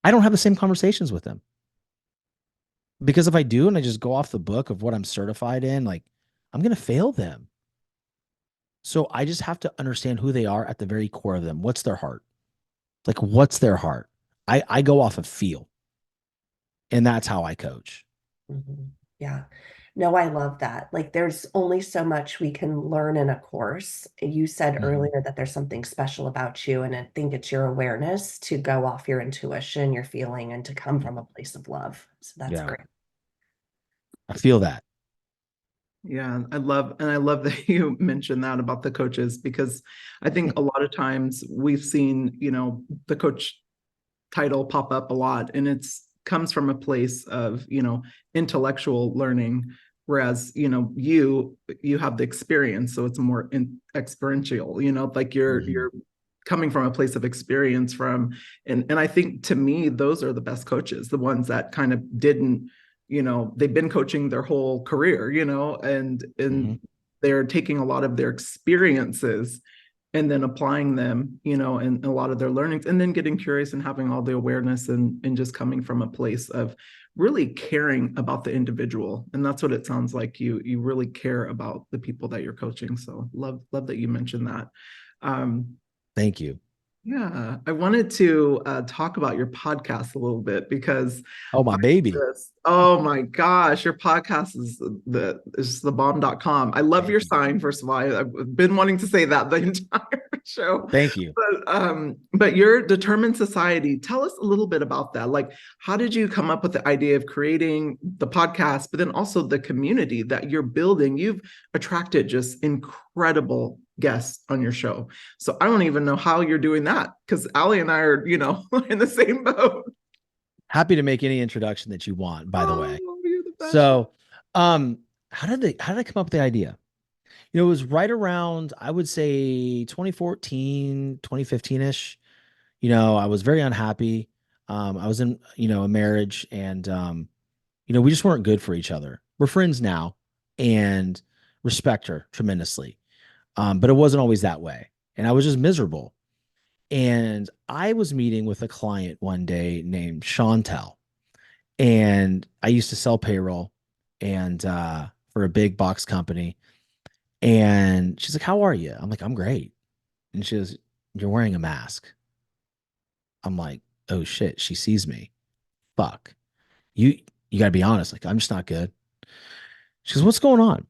I don't have the same conversations with them because if I do and I just go off the book of what I'm certified in, like I'm going to fail them. So I just have to understand who they are at the very core of them. What's their heart? Like, what's their heart? I go off of feel. And that's how I coach. Mhm. Yeah. No, I love that. Like, there's only so much we can learn in a course. You said Mhm. earlier that there's something special about you, and I think it's your awareness to go off your intuition, your feeling, and to come from a place of love. So that's Yeah. great. I feel that. Yeah, I love that you mentioned that about the coaches because I think a lot of times we've seen, the coach title pop up a lot and it's comes from a place of, intellectual learning, whereas, you have the experience, so it's more experiential, like you're coming from a place of experience from, and I think to me those are the best coaches, the ones that kind of didn't, they've been coaching their whole career, and Mhm. they're taking a lot of their experiences and then applying them, and a lot of their learnings, and then getting curious and having all the awareness and just coming from a place of really caring about the individual. And that's what it sounds like you really care about the people that you're coaching. So love that you mentioned that. Um, Thank you. yeah, I wanted to talk about your podcast a little bit because Oh, my baby. oh my gosh, your podcast is the bomb.com. I love your Thank you. sign, first of all. I've been wanting to say that the entire show. Thank you. But your Determined Society, tell us a little bit about that. Like, how did you come up with the idea of creating the podcast, but then also the community that you're building? You've attracted just incredible guests on your show. So I don't even know how you're doing that because Alli and I are, in the same boat. Happy to make any introduction that you want, by the way. Oh, you're the best. So, how did I come up with the idea? It was right around, I would say 2014, 2015-ish. I was very unhappy. I was in, a marriage and we just weren't good for each other. We're friends now and respect her tremendously. But it wasn't always that way. And I was just miserable. And I was meeting with a client one day named Chantel. And I used to sell payroll and for a big box company. And she's like, "How are you?" I'm like, "I'm great." And she goes, "You're wearing a mask." I'm like, "Oh shit, she sees me. Fuck. You gotta be honest. Like, I'm just not good." She goes, "What's going on?"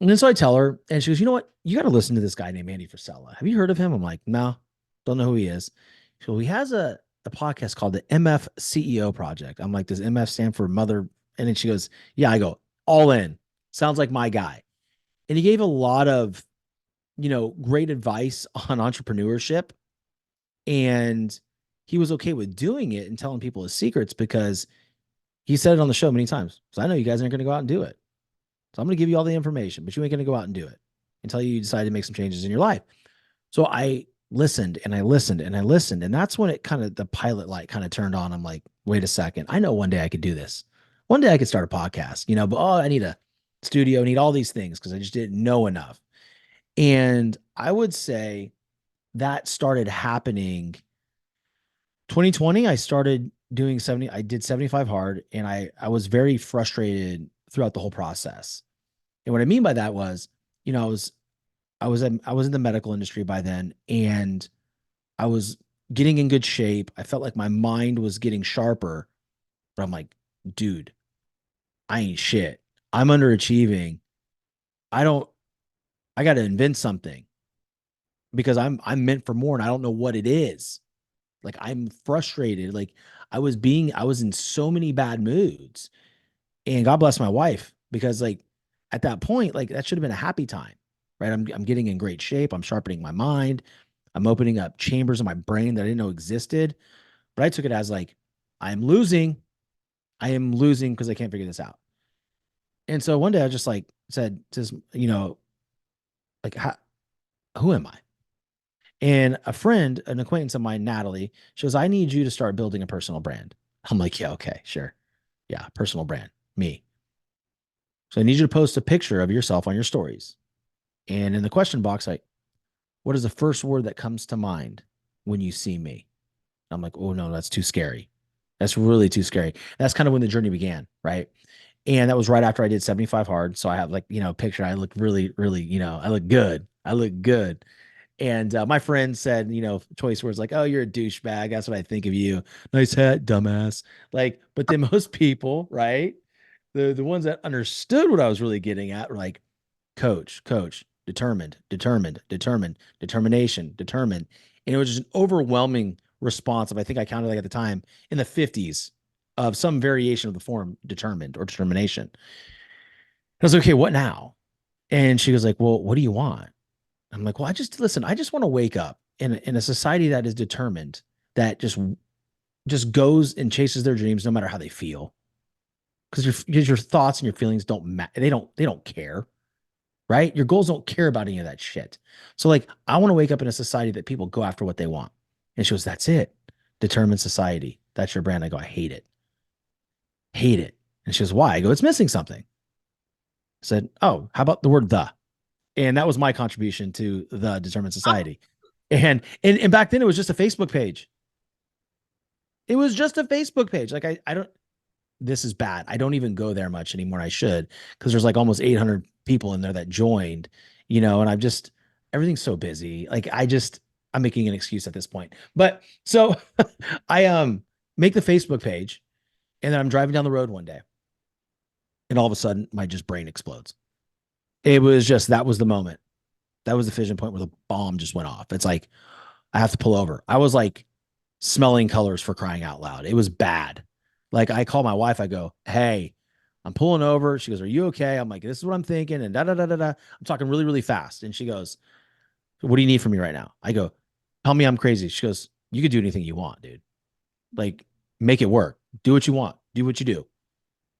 And then so I tell her, and she goes, "You know what? You got to listen to this guy named Andy Frisella. Have you heard of him?" I'm like, "No, don't know who he is." So he has a podcast called the MF CEO Project. I'm like, "Does MF stand for mother?" And then she goes, "Yeah." I go, "All in. Sounds like my guy." And he gave a lot of, great advice on entrepreneurship. And he was okay with doing it and telling people his secrets because he said it on the show many times. So I know you guys aren't going to go out and do it. So I'm going to give you all the information, but you ain't going to go out and do it until you decide to make some changes in your life. So I listened and I listened and I listened. And that's when it kind of, the pilot light kind of turned on. I'm like, wait a second. I know one day I could do this. One day I could start a podcast, you know, but I need a studio, I need all these things because I just didn't know enough. And I would say that started happening 2020. I started doing 70. I did 75 hard, and I was very frustrated throughout the whole process. And what I mean by that was, you know, I was in the medical industry by then, and I was getting in good shape. I felt like my mind was getting sharper, but I'm like, dude, I ain't shit. I'm underachieving. I got to invent something because I'm meant for more and I don't know what it is. Like I'm frustrated. Like I was in so many bad moods. And God bless my wife because like at that point, like that should have been a happy time, right? I'm getting in great shape. I'm sharpening my mind. I'm opening up chambers in my brain that I didn't know existed. But I took it as like, I'm losing. I am losing because I can't figure this out. And so one day I just like said, just, you know, like, who am I? And a friend, an acquaintance of mine, Natalie, she goes, I need you to start building a personal brand. I'm like, yeah, okay, sure. Yeah, personal brand, me. So I need you to post a picture of yourself on your stories. And in the question box, like, what is the first word that comes to mind when you see me? I'm like, oh no, that's too scary. That's really too scary. That's kind of when the journey began, right? And that was right after I did 75 hard. So I have like, you know, a picture. I look really, really, you know, I look good. I look good. And my friend said, you know, choice words like, oh, you're a douchebag. That's what I think of you. Nice hat, dumbass. Like, but then most people, right? The ones that understood what I was really getting at were like, coach, determined, determination, determined. And it was just an overwhelming response of, I think I counted like at the time in the 50s of some variation of the form determined or determination. I was like, okay, what now? And she was like, well, what do you want? I'm like, well, I just want to wake up in a society that is determined, that just goes and chases their dreams no matter how they feel. Because your thoughts and your feelings don't matter. They don't care, right? Your goals don't care about any of that shit. So like, I want to wake up in a society that people go after what they want. And she goes, that's it. Determined society. That's your brand. I go, I hate it. Hate it. And she goes, why? I go, it's missing something. I said, oh, how about the word the? And that was my contribution to the Determined Society. And back then it was just a Facebook page. It was just a Facebook page. Like I don't, this is bad. I don't even go there much anymore. I should, because there's like almost 800 people in there that joined, you know, and everything's so busy. Like I'm making an excuse at this point. But so I make the Facebook page, and then I'm driving down the road one day, and all of a sudden my just brain explodes. It was just, that was the moment. That was the fission point where the bomb just went off. It's like, I have to pull over. I was like smelling colors, for crying out loud. It was bad. Like I call my wife, I go, hey, I'm pulling over. She goes, are you okay? I'm like, this is what I'm thinking. And da, da, da, da, da. I'm talking really, really fast. And she goes, what do you need from me right now? I go, tell me I'm crazy. She goes, you could do anything you want, dude. Like, make it work. Do what you want. Do what you do.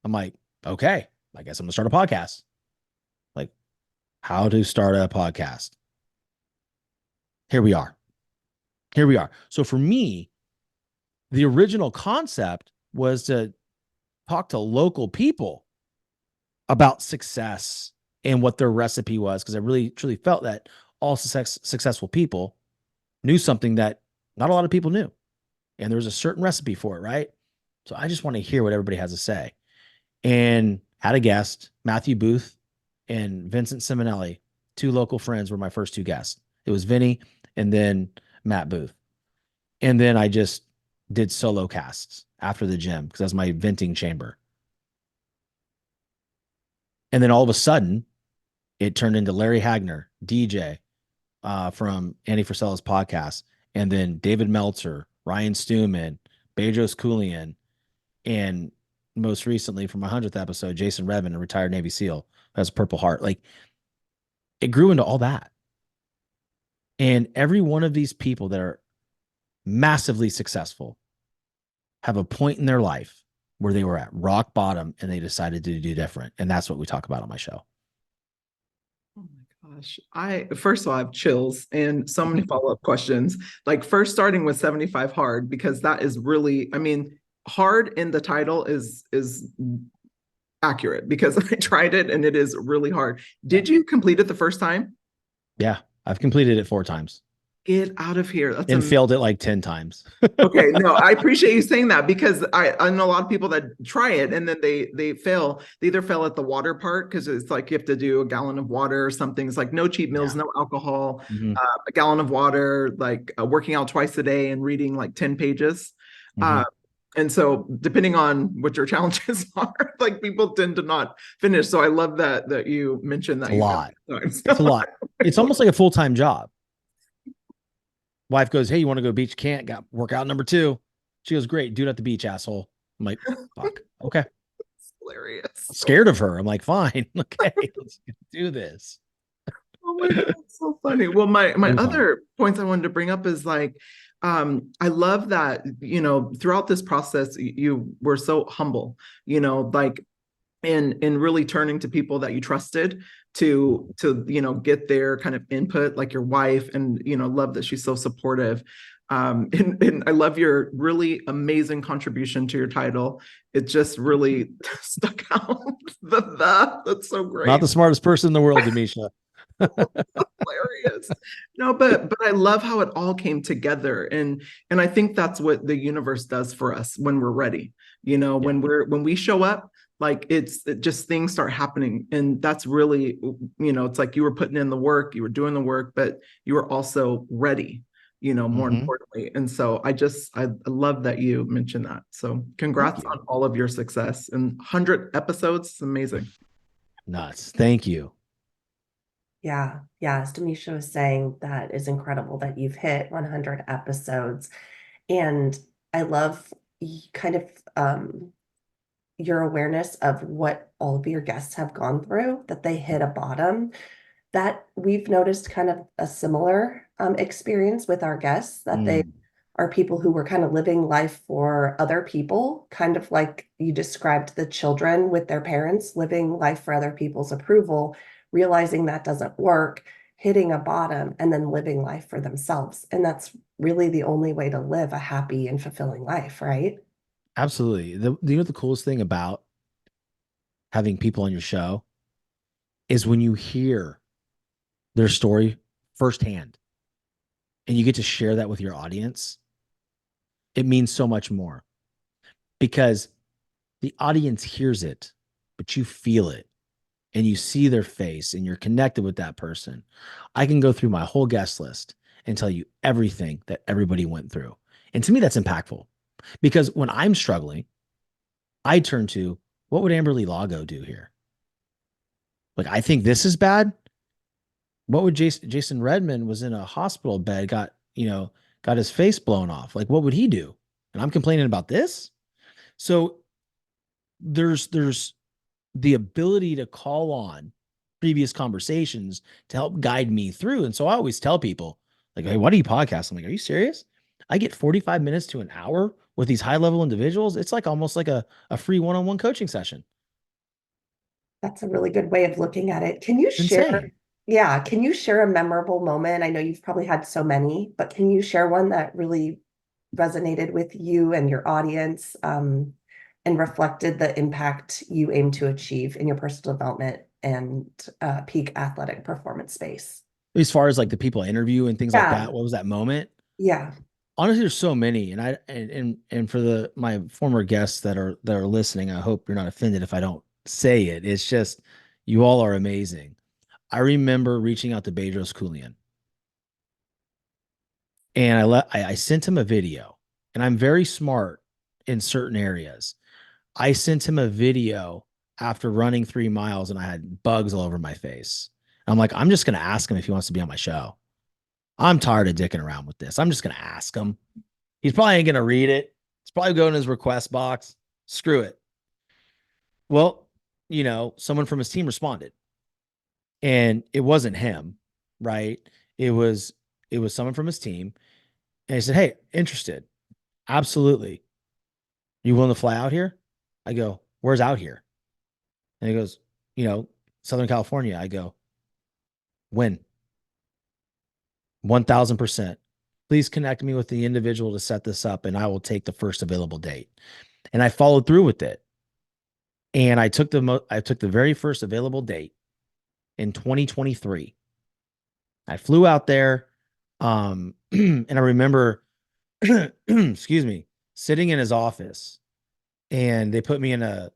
I'm like, okay, I guess I'm gonna start a podcast. Like, how to start a podcast. Here we are. So for me, the original concept was to talk to local people about success and what their recipe was, because I really truly felt that all successful people knew something that not a lot of people knew, and there was a certain recipe for it, right? So I just want to hear what everybody has to say, and had a guest, Matthew Booth and Vincent Simonelli, two local friends were my first two guests. It was Vinny and then Matt Booth. And then I just did solo casts after the gym because that's my venting chamber. And then all of a sudden, it turned into Larry Hagner, DJ from Andy Frisella's podcast, and then David Meltzer, Ryan Stewman, Bedros Keuilian, and most recently from my 100th episode, Jason Revin, a retired Navy SEAL, has a Purple Heart. Like, it grew into all that. And every one of these people that are massively successful, have a point in their life where they were at rock bottom and they decided to do different. And that's what we talk about on my show. Oh my gosh. First of all, I have chills and so many follow-up questions. Like first starting with 75 hard, because that is really, I mean, hard in the title is accurate because I tried it and it is really hard. Did you complete it the first time? Yeah. I've completed it 4 times. Get out of here. That's and failed it like 10 times. Okay, no, I appreciate you saying that because I know a lot of people that try it and then they fail. They either fail at the water part because it's like you have to do a gallon of water or something. It's like no cheat meals, no alcohol, a gallon of water, like working out twice a day and reading like 10 pages. And so depending on what your challenges are, like people tend to not finish. So I love that you mentioned that. It's a lot. It's a lot. It's almost like a full-time job. Wife goes, hey, you want to go beach? Can't. Got workout number 2. She goes, great. Do it at the beach, asshole. I'm like, fuck. Okay. It's hilarious. Scared of her. I'm like, fine. Okay. Let's do this. Oh my God, that's so funny. Well, my other points I wanted to bring up is like, I love that, you know, throughout this process, you were so humble, you know, like in really turning to people that you trusted to you know get their kind of input, like your wife, and you know love that she's so supportive. And I love your really amazing contribution to your title. It just really stuck out. That's so great. Not the smartest person in the world, Demisha. Hilarious. No, but I love how it all came together, and I think that's what the universe does for us when we're ready. You know, when we show up, like it just things start happening, and that's really, you know, it's like you were putting in the work, you were doing the work, but you were also ready, you know, more importantly. And so I love that you mentioned that. So congrats on all of your success and 100 episodes. It's amazing. Nuts. Thank you. Yeah. As Demisha was saying, that is incredible that you've hit 100 episodes. And I love kind of your awareness of what all of your guests have gone through, that they hit a bottom. That we've noticed kind of a similar experience with our guests, that they are people who were kind of living life for other people, kind of like you described the children with their parents, living life for other people's approval, realizing that doesn't work, hitting a bottom, and then living life for themselves. And that's really the only way to live a happy and fulfilling life, right? Absolutely. You know, the coolest thing about having people on your show is when you hear their story firsthand and you get to share that with your audience, it means so much more because the audience hears it, but you feel it and you see their face and you're connected with that person. I can go through my whole guest list and tell you everything that everybody went through. And to me, that's impactful because when I'm struggling, I turn to what would Amberly Lago do here? Like, I think this is bad. What would Jason Redman was in a hospital bed, got his face blown off. Like, what would he do? And I'm complaining about this. So there's the ability to call on previous conversations to help guide me through. And so I always tell people like, hey, why do you podcast? I'm like, are you serious? I get 45 minutes to an hour with these high level individuals. It's like almost like a free one-on-one coaching session. That's a really good way of looking at it. Can you share? Yeah. Can you share a memorable moment? I know you've probably had so many, but can you share one that really resonated with you and your audience, and reflected the impact you aim to achieve in your personal development and peak athletic performance space? As far as like the people I interview and things like that, what was that moment? Yeah. Honestly, there's so many, and for my former guests that are listening, I hope you're not offended if I don't say it. It's just you all are amazing. I remember reaching out to Bedros Keuilian, and I sent him a video, and I'm very smart in certain areas. I sent him a video after running 3 miles, and I had bugs all over my face. I'm like, I'm just going to ask him if he wants to be on my show. I'm tired of dicking around with this. I'm just going to ask him. He's probably ain't going to read it. It's probably going in his request box. Screw it. Well, someone from his team responded. And it wasn't him, right? It was someone from his team. And he said, "Hey, interested. Absolutely. You willing to fly out here?" I go, "Where's out here?" And he goes, "You know, Southern California." I go, "When?" 1000%. Please connect me with the individual to set this up and I will take the first available date. And I followed through with it. And I took the very first available date in 2023. I flew out there. And I remember, excuse me, sitting in his office and they put me in a,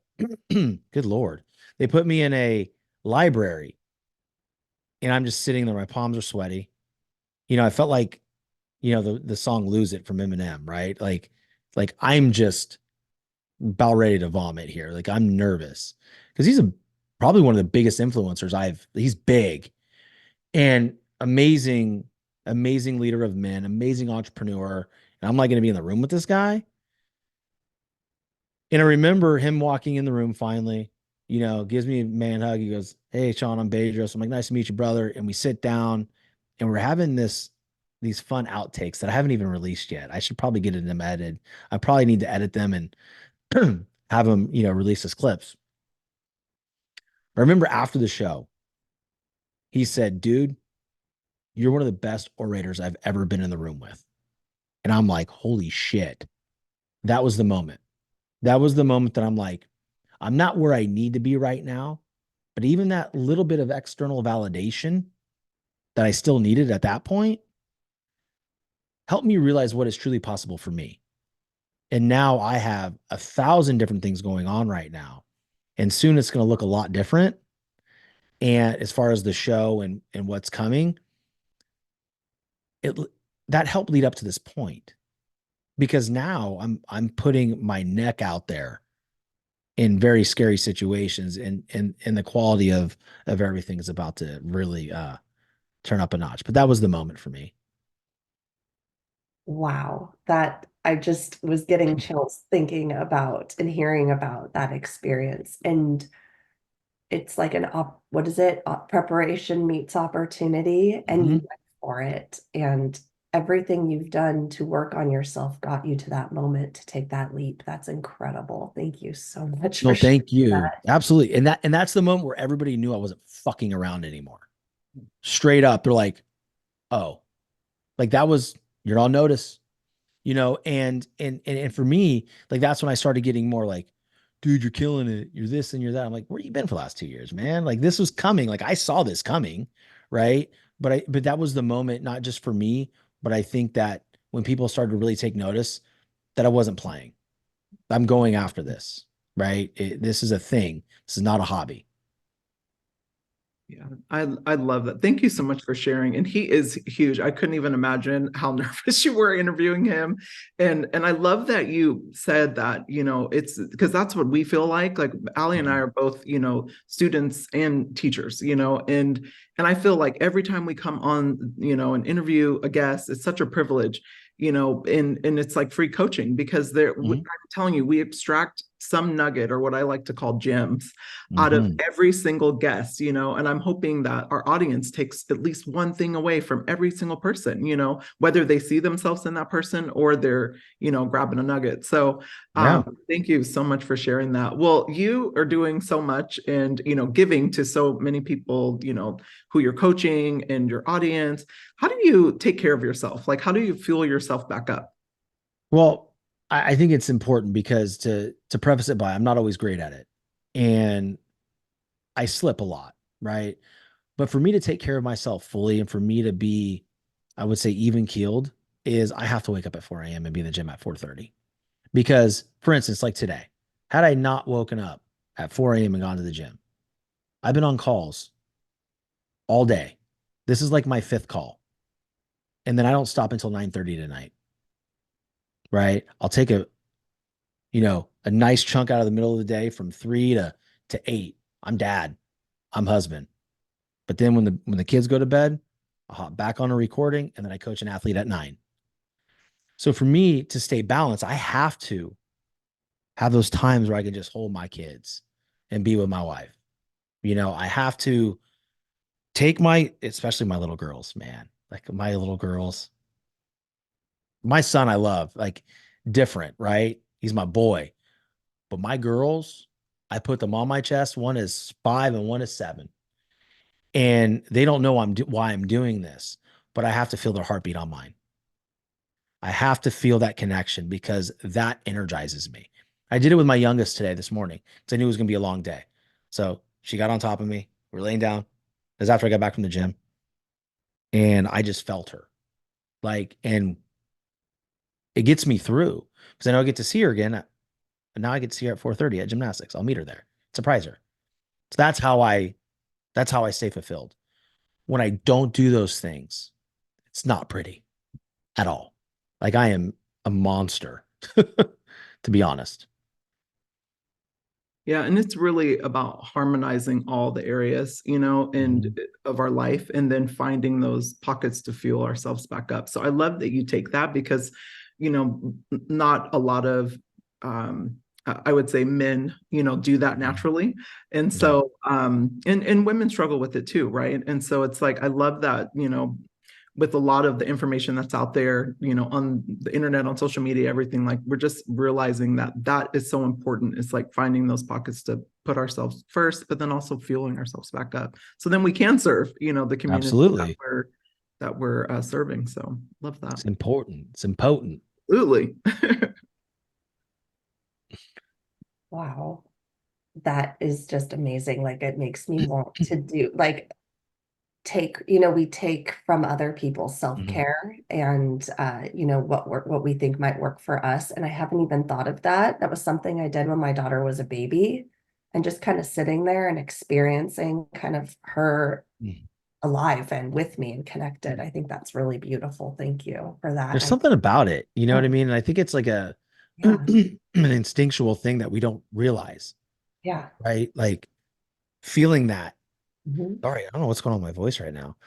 good Lord, they put me in a library and I'm just sitting there. My palms are sweaty. I felt like, the song Lose It from Eminem, right? Like I'm just about ready to vomit here. Like I'm nervous because probably one of the biggest influencers he's big and amazing, amazing leader of men, amazing entrepreneur. And I'm like going to be in the room with this guy. And I remember him walking in the room finally, gives me a man hug. He goes, "Hey, Shawn, I'm Bedros." I'm like, "Nice to meet you, brother." And we sit down and we're having these fun outtakes that I haven't even released yet. I should probably get them edited. I probably need to edit them and have him, release his clips. I remember after the show, he said, "Dude, you're one of the best orators I've ever been in the room with." And I'm like, holy shit. That was the moment. That was the moment that I'm like, I'm not where I need to be right now. But even that little bit of external validation that I still needed at that point helped me realize what is truly possible for me. And now I have 1,000 different things going on right now. And soon it's going to look a lot different. And as far as the show and what's coming, it that helped lead up to this point because now I'm putting my neck out there in very scary situations and the quality of everything is about to really turn up a notch. But that was the moment for me. Wow, that I just was getting chills thinking about and hearing about that experience. And it's like what is it? Preparation meets opportunity, and you Mm-hmm. went for it. And everything you've done to work on yourself got you to that moment to take that leap. That's incredible. Thank you so much No, for sharing thank you. that. Absolutely. And that's the moment where everybody knew I wasn't fucking around anymore. Straight up. They're like, "Oh, like that was you're on notice." And for me, like that's when I started getting more like, "Dude, you're killing it. You're this and you're that." I'm like, "Where you been for the last 2 years, man?" Like this was coming. Like I saw this coming, right? But that was the moment, not just for me, but I think that when people started to really take notice that I wasn't playing. I'm going after this, right? This is a thing. This is not a hobby. Yeah, I love that. Thank you so much for sharing. And he is huge. I couldn't even imagine how nervous you were interviewing him. And I love that you said that, it's because that's what we feel like. Like Alli and I are both, students and teachers, and I feel like every time we come on, and interview a guest, it's such a privilege, and it's like free coaching because I'm telling you, we extract some nugget or what I like to call gems out of Mm-hmm. every single guest, and I'm hoping that our audience takes at least one thing away from every single person, whether they see themselves in that person or they're, grabbing a nugget. So Yeah. thank you so much for sharing that. Well, you are doing so much and, giving to so many people, who you're coaching and your audience. How do you take care of yourself? Like, how do you fuel yourself back up? Well, I think it's important because to preface it by, I'm not always great at it. And I slip a lot, right? But for me to take care of myself fully and for me to be, I would say, even keeled, is I have to wake up at 4 a.m. and be in the gym at 4:30. Because, for instance, like today, had I not woken up at 4 a.m. and gone to the gym, I've been on calls all day. This is like my fifth call. And then I don't stop until 9:30 tonight, right? I'll take a nice chunk out of the middle of the day from 3 to 8. I'm dad. I'm husband. But then when the kids go to bed, I'll hop back on a recording and then I coach an athlete at 9. So for me to stay balanced, I have to have those times where I can just hold my kids and be with my wife. I have to take especially my little girls, man. Like my little girls, My son, I love, like, different, right? He's my boy. But my girls, I put them on my chest. One is 5 and one is 7. And they don't know why I'm doing this, but I have to feel their heartbeat on mine. I have to feel that connection because that energizes me. I did it with my youngest today, this morning, because I knew it was going to be a long day. So she got on top of me. We're laying down. It was after I got back from the gym. And I just felt her. Like, and it gets me through because I know I get to see her again. And now I get to see her at 4:30 at gymnastics. I'll meet her there, surprise her. So that's how I stay fulfilled. When I don't do those things, it's not pretty at all. Like, I am a monster, to be honest. Yeah, and it's really about harmonizing all the areas, you know, and of our life, and then finding those pockets to fuel ourselves back up. So I love that you take that because, you know, not a lot of I would say men, you know, do that naturally. And so and women struggle with it too, right? And so it's like I love that, you know, with a lot of the information that's out there, you know, on the internet, on social media, everything, like we're just realizing that that is so important. It's like finding those pockets to put ourselves first, but then also fueling ourselves back up. So then we can serve, you know, the community Absolutely. that we're serving. So love that. It's important. It's important. Absolutely. Wow. That is just amazing. Like, it makes me want to do, like, we take from other people's self-care and what we think might work for us. And I haven't even thought of that. That was something I did when my daughter was a baby, and just kind of sitting there and experiencing kind of her alive and with me and connected. I think that's really beautiful. Thank you for that. There's something about it, you know what I mean? And I think it's like an instinctual thing that we don't realize, yeah. right? Like, feeling that. Mhm. Sorry, I don't know what's going on with my voice right now.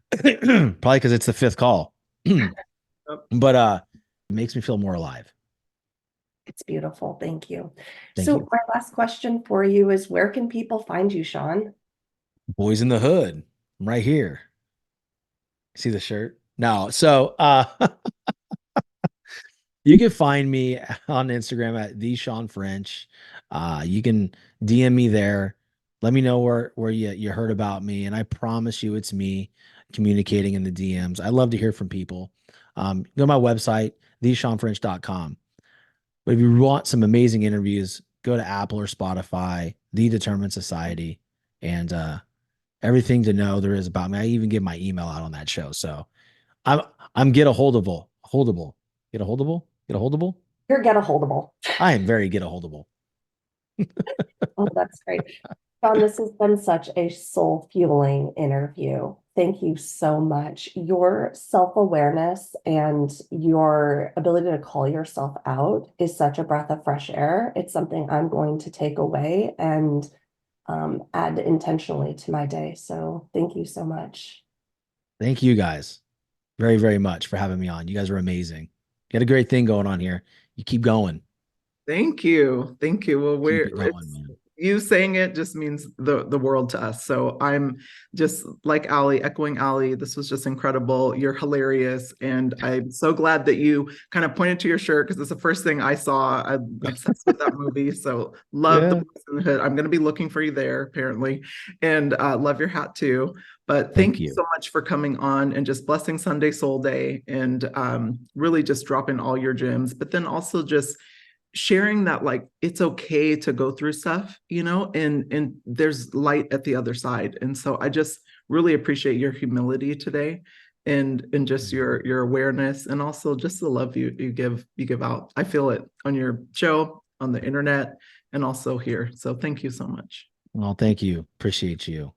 Probably because it's the 5th call. But it makes me feel more alive. It's beautiful. Thank you. Thank So you. my last question for you is, where can people find you, Shawn? Boys in the Hood. I'm right here. See the shirt? No. So you can find me on Instagram at the Shawn French. You can DM me there. Let me know where you heard about me, and I promise you it's me communicating in the DMs. I love to hear from people. Go to my website, theshawnfrench.com. But if you want some amazing interviews, go to Apple or Spotify, The Determined Society, and everything to know there is about me. I even give my email out on that show. So I'm get a holdable. Get a holdable? Get a holdable? You're get a holdable. I am very get a holdable. Oh, that's great. Shawn, this has been such a soul fueling interview. Thank you so much. Your self-awareness and your ability to call yourself out is such a breath of fresh air. It's something I'm going to take away and add intentionally to my day. So thank you so much. Thank you guys very, very much for having me on. You guys are amazing. You got a great thing going on here. You keep going. Thank you. Thank you. Well, Keep it going, man. you saying it just means the world to us. So I'm just like Alli, echoing Alli. This was just incredible. You're hilarious. And I'm so glad that you kind of pointed to your shirt because it's the first thing I saw. I'm obsessed with that movie. So love the Boys in the Hood. I'm going to be looking for you there, apparently. And love your hat too. But thank you so much for coming on and just blessing Sunday SoulDay and really just dropping all your gems, but then also just sharing that like it's okay to go through stuff, you know, and there's light at the other side. And so I just really appreciate your humility today and just your awareness and also just the love you give out. I feel it on your show, on the internet, and also here. So thank you so much. Well, thank you. Appreciate you.